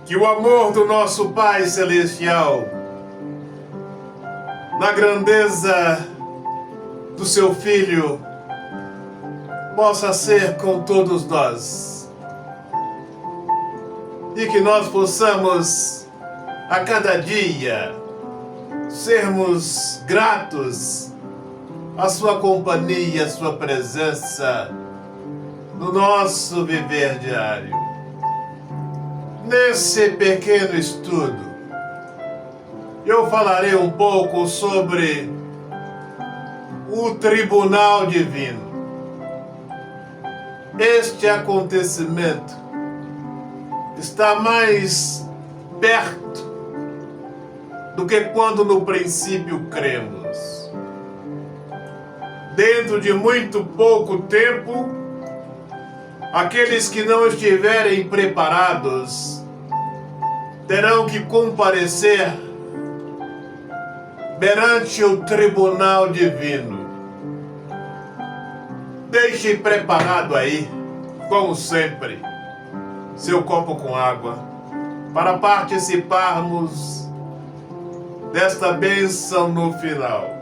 Que o amor do nosso Pai Celestial, na grandeza do seu Filho, possa ser com todos nós. E que nós possamos, a cada dia, sermos gratos à sua companhia, à sua presença no nosso viver diário. Nesse pequeno estudo, eu falarei um pouco sobre o Tribunal Divino. Este acontecimento está mais perto do que quando no princípio cremos. Dentro de muito pouco tempo, aqueles que não estiverem preparados terão que comparecer perante o Tribunal Divino. Deixe preparado aí, como sempre, seu copo com água, para participarmos desta bênção no final.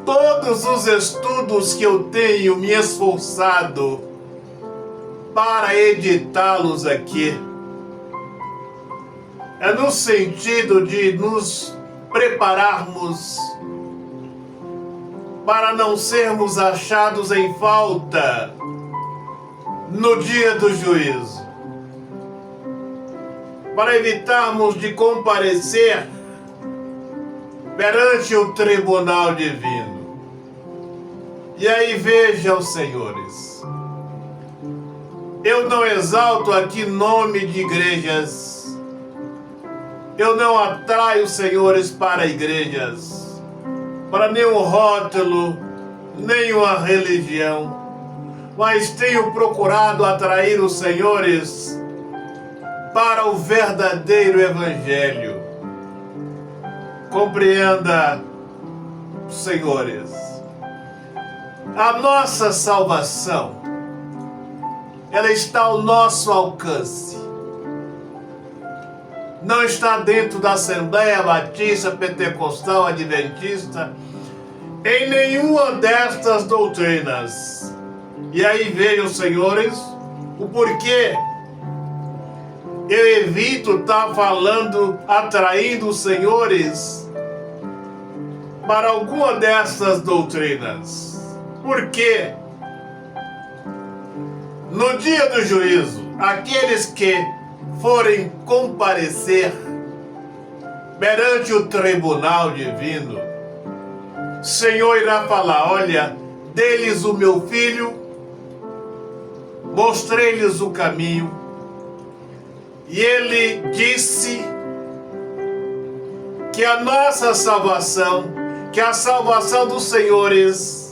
Todos os estudos que eu tenho me esforçado para editá-los aqui é no sentido de nos prepararmos para não sermos achados em falta no dia do juízo, para evitarmos de comparecer perante o Tribunal Divino. E aí vejam, senhores, eu não exalto aqui nome de igrejas, eu não atraio senhores para igrejas, para nenhum rótulo, nenhuma religião, mas tenho procurado atrair os senhores para o verdadeiro evangelho. Compreenda, senhores, a nossa salvação, ela está ao nosso alcance. Não está dentro da Assembleia Batista, Pentecostal, Adventista, em nenhuma destas doutrinas. E aí vejam, senhores, o porquê eu evito estar falando, atraindo os senhores para alguma destas doutrinas. Porque no dia do juízo, aqueles que forem comparecer perante o Tribunal Divino, o Senhor irá falar: olha, dê-lhes o meu filho, mostrei-lhes o caminho, e ele disse que a nossa salvação, que a salvação dos senhores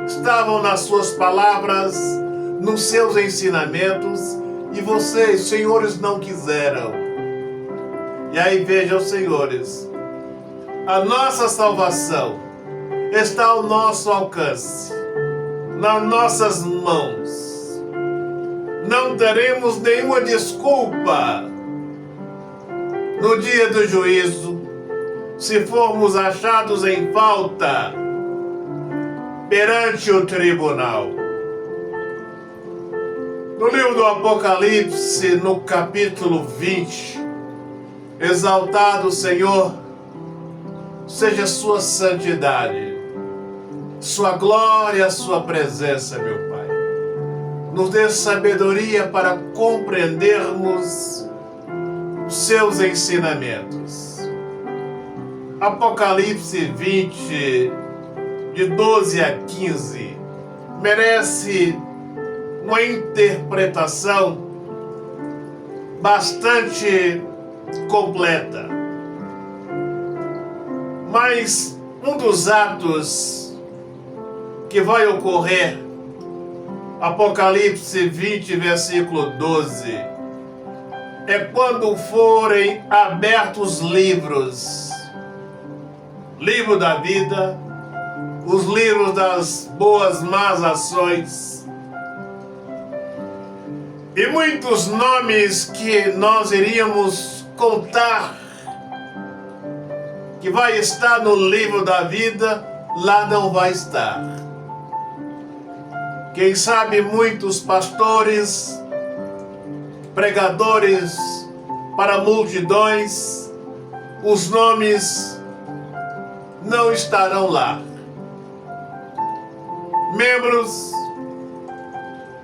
estavam nas suas palavras, nos seus ensinamentos, e vocês, senhores, não quiseram. E aí vejam, senhores, a nossa salvação está ao nosso alcance, nas nossas mãos. Não teremos nenhuma desculpa no dia do juízo, se formos achados em falta perante o tribunal. No livro do Apocalipse, no capítulo 20, exaltado Senhor, seja sua santidade, sua glória, sua presença, meu Pai. Nos dê sabedoria para compreendermos seus ensinamentos. Apocalipse 20, de 12 a 15, merece uma interpretação bastante completa. Mas um dos atos que vai ocorrer, Apocalipse 20, versículo 12, é quando forem abertos livros, livro da vida, os livros das boas, más ações, E muitos nomes que nós iríamos contar, que vai estar no livro da vida, lá não vai estar. Quem sabe muitos pastores, pregadores para multidões, os nomes não estarão lá. Membros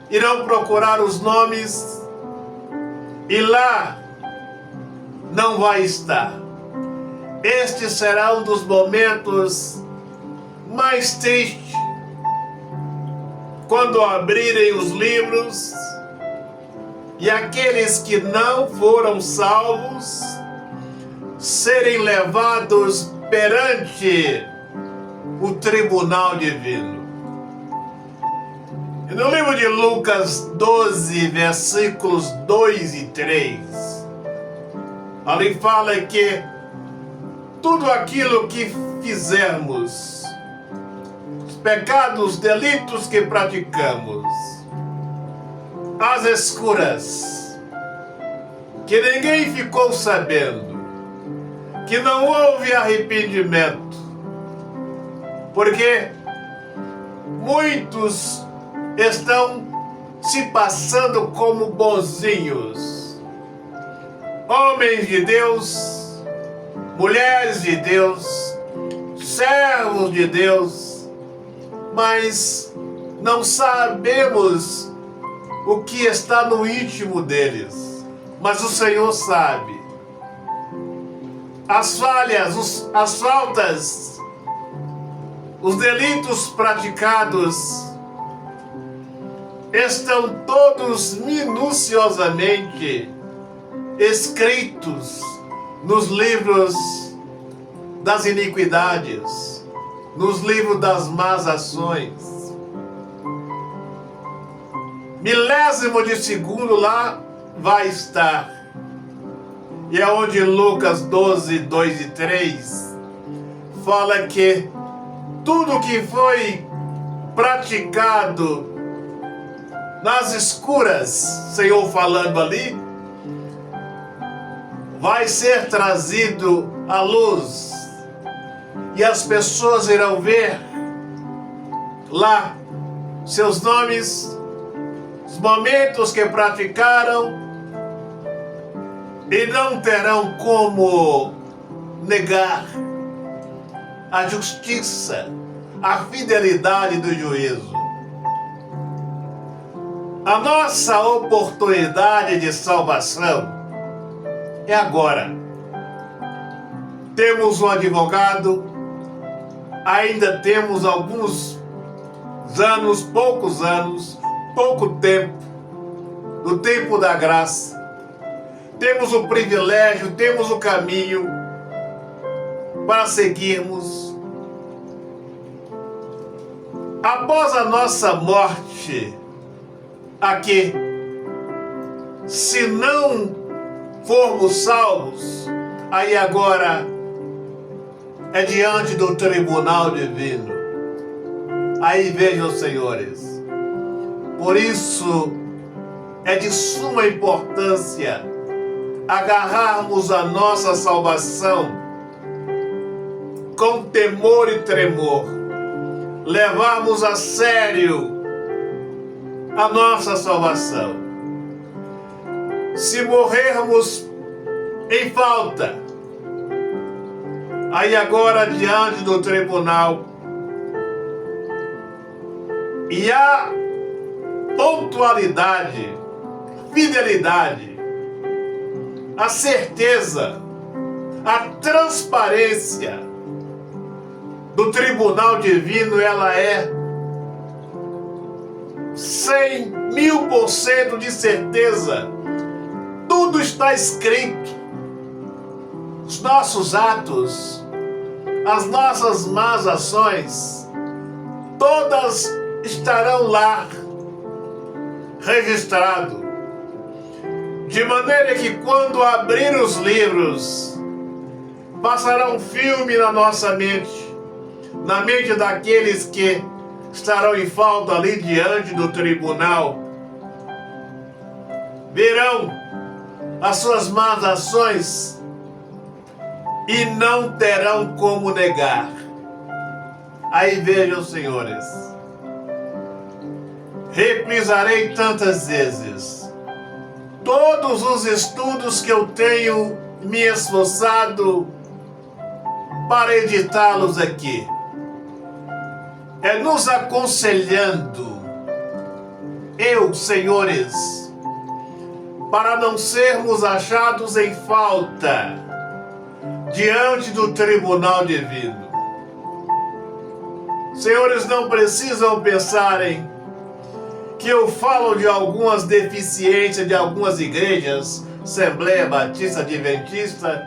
irão procurar os nomes e lá não vai estar. Este será um dos momentos mais tristes, quando abrirem os livros e aqueles que não foram salvos serem levados perante o tribunal divino. E no livro de Lucas 12, versículos 2 e 3, ali fala que tudo aquilo que fizermos, os pecados, delitos que praticamos, às escuras, que ninguém ficou sabendo, que não houve arrependimento, porque muitos estão se passando como bonzinhos, homens de Deus, mulheres de Deus, servos de Deus, mas não sabemos o que está no íntimo deles, mas o Senhor sabe. As falhas, as faltas, os delitos praticados estão todos minuciosamente escritos nos livros das iniquidades, nos livros das más ações. Milésimo de segundo lá vai estar. E é onde Lucas 12, 2 e 3 fala que tudo que foi praticado nas escuras, Senhor falando ali, vai ser trazido à luz. E as pessoas irão ver lá seus nomes, os momentos que praticaram, e não terão como negar a justiça, a fidelidade do juízo. A nossa oportunidade de salvação é agora. Temos um advogado, ainda temos alguns anos, pouco tempo, do tempo da graça. Temos o privilégio, temos o caminho para seguirmos. Após a nossa morte aqui, se não formos salvos, aí agora é diante do tribunal divino. Aí vejam, senhores, por isso é de suma importância agarrarmos a nossa salvação com temor e tremor, levarmos a sério a nossa salvação. Se morrermos em falta, aí agora diante do tribunal, e a pontualidade, fidelidade, a certeza, a transparência do tribunal divino, ela é 100.000% de certeza. Tudo está escrito. Os nossos atos, as nossas más ações, todas estarão lá registrado. De maneira que quando abrir os livros, passará um filme na nossa mente, na mente daqueles que estarão em falta ali diante do tribunal. verão as suas más ações e não terão como negar. Aí vejam, senhores, reprisarei tantas vezes todos os estudos que eu tenho me esforçado para editá-los aqui. É nos aconselhando, eu, senhores, para não sermos achados em falta diante do tribunal divino. Senhores, não precisam pensarem que eu falo de algumas deficiências de algumas igrejas, Assembleia Batista Adventista.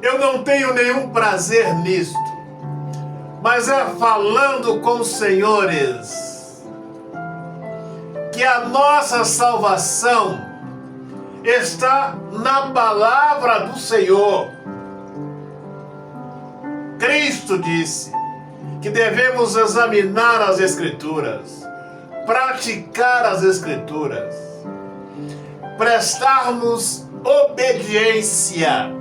Eu não tenho nenhum prazer nisto, mas é falando com os senhores que a nossa salvação está na palavra do Senhor. Cristo disse que devemos examinar as Escrituras, praticar as Escrituras, prestarmos obediência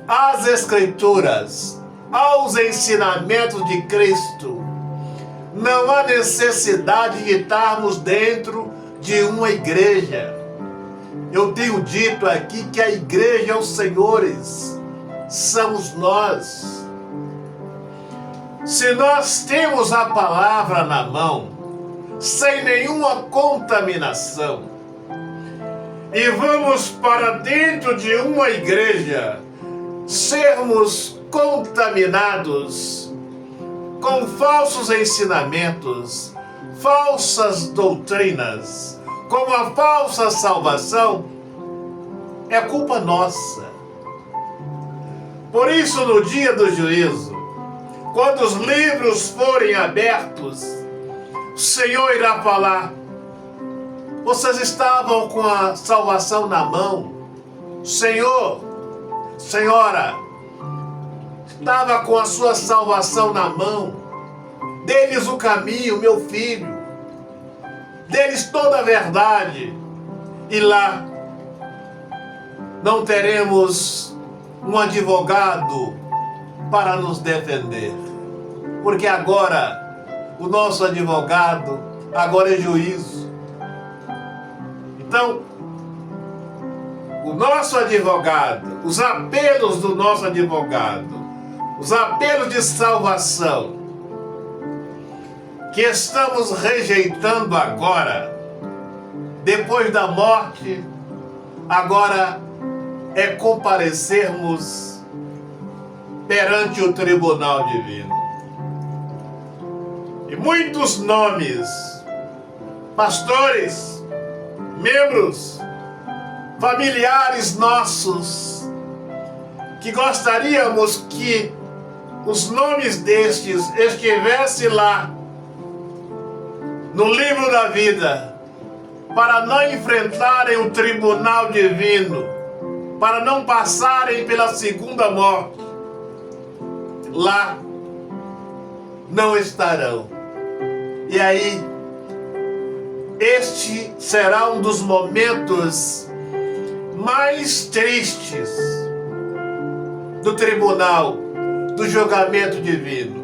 às Escrituras, aos ensinamentos de Cristo. Não há necessidade de estarmos dentro de uma igreja. Eu tenho dito aqui que a igreja é os senhores, somos nós. Se nós temos a palavra na mão, sem nenhuma contaminação, e vamos para dentro de uma igreja, sermos contaminados com falsos ensinamentos, falsas doutrinas, com a falsa salvação, é culpa nossa. Por isso, no dia do juízo, quando os livros forem abertos, o Senhor irá falar: vocês estavam com a salvação na mão. Senhor, senhora, estava com a sua salvação na mão. Dê-lhes o caminho, meu filho. Dê-lhes toda a verdade. E lá não teremos um advogado para nos defender. Porque agora o nosso advogado agora é juízo. Então, o nosso advogado, os apelos do nosso advogado, os apelos de salvação que estamos rejeitando agora, depois da morte, agora é comparecermos perante o tribunal divino. E muitos nomes, pastores, membros, familiares nossos, que gostaríamos que os nomes destes estivessem lá no livro da vida, para não enfrentarem o tribunal divino, para não passarem pela segunda morte, lá não estarão. E aí, este será um dos momentos mais tristes do tribunal, do julgamento divino,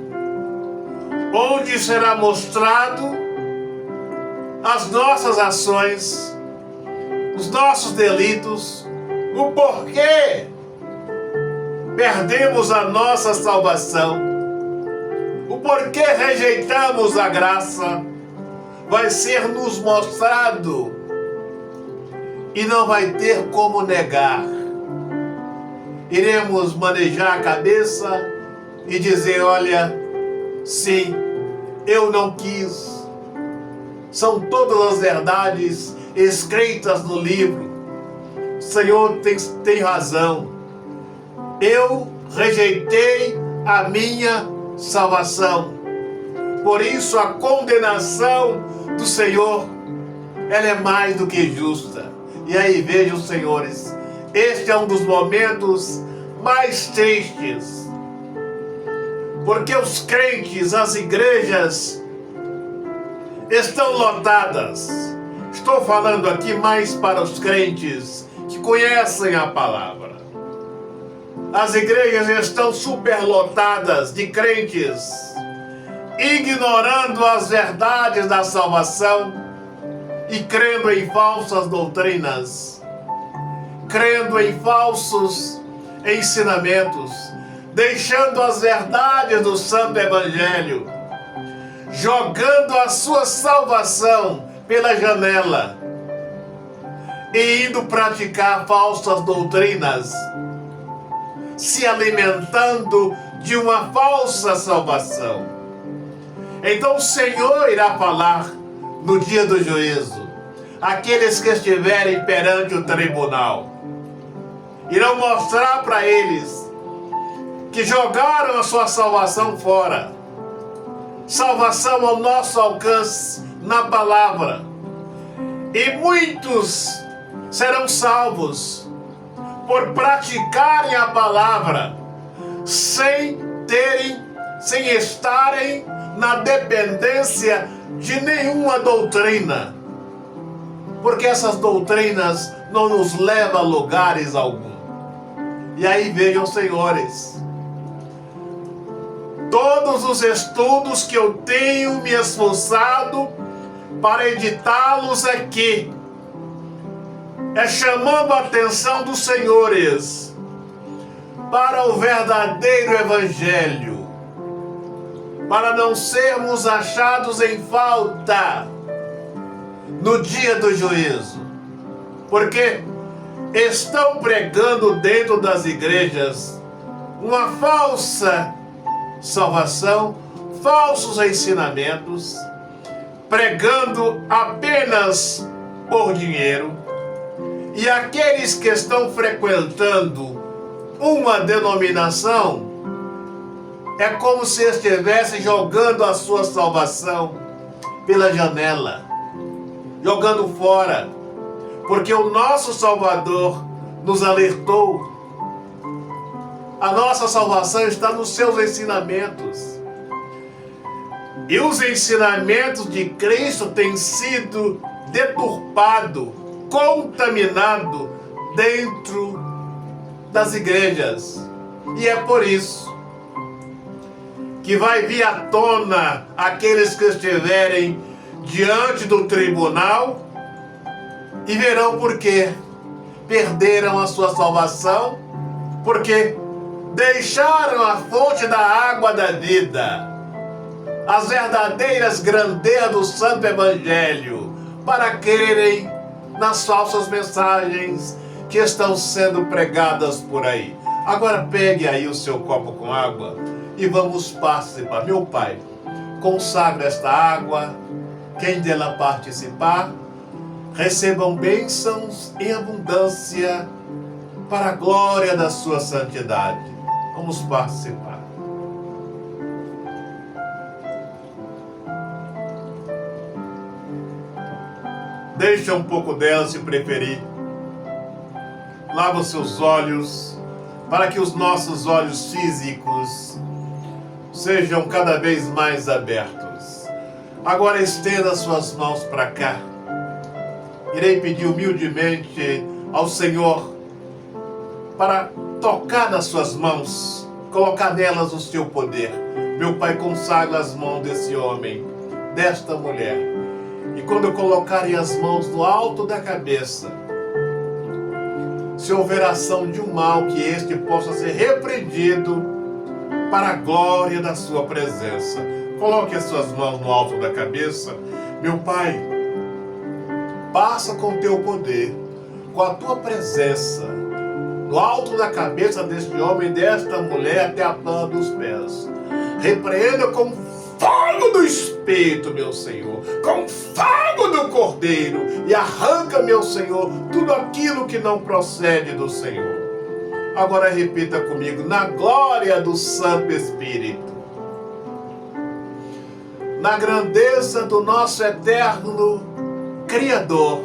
onde será mostrado as nossas ações, os nossos delitos, o porquê perdemos a nossa salvação, o porquê rejeitamos a graça, vai ser nos mostrado e não vai ter como negar. Iremos manejar a cabeça e dizer: olha, sim, eu não quis. São todas as verdades escritas no livro. O Senhor tem razão. Eu rejeitei a minha salvação. Por isso a condenação do Senhor, ela é mais do que justa. E aí vejam, senhores, este é um dos momentos mais tristes. Porque os crentes, as igrejas, estão lotadas, estou falando aqui mais para os crentes que conhecem a palavra. As igrejas estão superlotadas de crentes ignorando as verdades da salvação e crendo em falsas doutrinas, crendo em falsos ensinamentos, deixando as verdades do Santo Evangelho, jogando a sua salvação pela janela e indo praticar falsas doutrinas, se alimentando de uma falsa salvação. Então o Senhor irá falar no dia do juízo. Aqueles que estiverem perante o tribunal irão mostrar para eles que jogaram a sua salvação fora. Salvação ao nosso alcance na palavra. E muitos serão salvos por praticarem a palavra sem estarem na dependência de nenhuma doutrina, porque essas doutrinas não nos levam a lugares algum. E aí vejam, senhores, todos os estudos que eu tenho me esforçado para editá-los aqui é chamando a atenção dos senhores para o verdadeiro evangelho, para não sermos achados em falta no dia do juízo, porque estão pregando dentro das igrejas uma falsa salvação, falsos ensinamentos, pregando apenas por dinheiro, e aqueles que estão frequentando uma denominação é como se estivessem jogando a sua salvação pela janela, jogando fora, porque o nosso Salvador nos alertou. A nossa salvação está nos seus ensinamentos. E os ensinamentos de Cristo têm sido deturpados, contaminados dentro das igrejas. E é por isso que vai vir à tona aqueles que estiverem diante do tribunal e verão por quê. Perderam a sua salvação, porque deixaram a fonte da água da vida, as verdadeiras grandezas do Santo Evangelho, para crerem nas falsas mensagens que estão sendo pregadas por aí. Agora pegue aí o seu copo com água e vamos participar. Meu Pai, consagra esta água, quem dela participar, recebam bênçãos em abundância para a glória da sua santidade. Vamos participar. Deixa um pouco dela se preferir. Lava os seus olhos, para que os nossos olhos físicos sejam cada vez mais abertos. Agora estenda suas mãos para cá. Irei pedir humildemente ao Senhor para tocar nas suas mãos, colocar nelas o seu poder. Meu Pai, consagra as mãos desse homem, desta mulher. E quando colocarem as mãos no alto da cabeça, se houver ação de um mal, que este possa ser repreendido para a glória da sua presença. Coloque as suas mãos no alto da cabeça. Meu Pai, passa com o teu poder, com a tua presença, no alto da cabeça deste homem e desta mulher até a planta dos pés. Repreenda com fogo do Espírito, meu Senhor, com fogo do Cordeiro, e arranca, meu Senhor, tudo aquilo que não procede do Senhor. Agora repita comigo, na glória do Santo Espírito, na grandeza do nosso eterno Criador,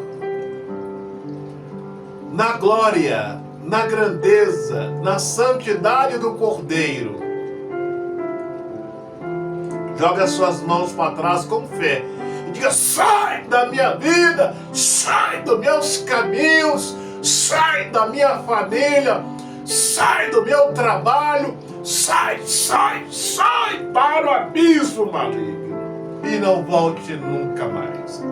na glória, na grandeza, na santidade do Cordeiro. Joga suas mãos para trás com fé. e diga: sai da minha vida, sai dos meus caminhos, sai da minha família, sai do meu trabalho, sai para o abismo maligno e não volte nunca mais.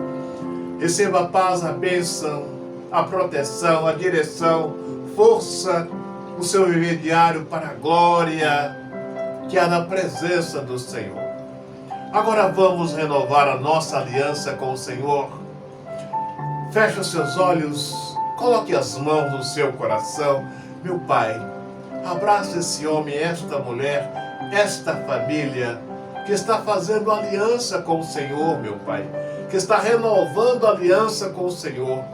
Receba a paz, a bênção, a proteção, a direção, força no seu viver diário para a glória que há na presença do Senhor. Agora vamos renovar a nossa aliança com o Senhor. Feche os seus olhos, coloque as mãos no seu coração. Meu Pai, abraça esse homem, esta mulher, esta família que está fazendo aliança com o Senhor, meu Pai, que está renovando a aliança com o Senhor.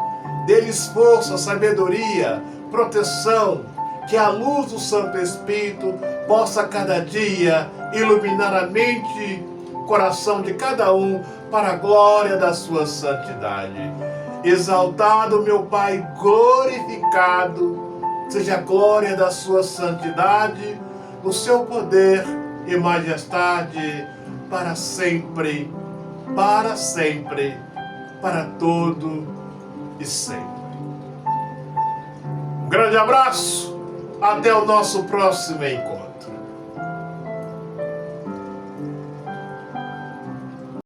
Dê-lhes força, sabedoria, proteção, que a luz do Santo Espírito possa cada dia iluminar a mente, o coração de cada um para a glória da sua santidade. Exaltado, meu Pai, glorificado seja a glória da sua santidade, no seu poder e majestade, para sempre, para todo e sempre. Um grande abraço, até o nosso próximo encontro.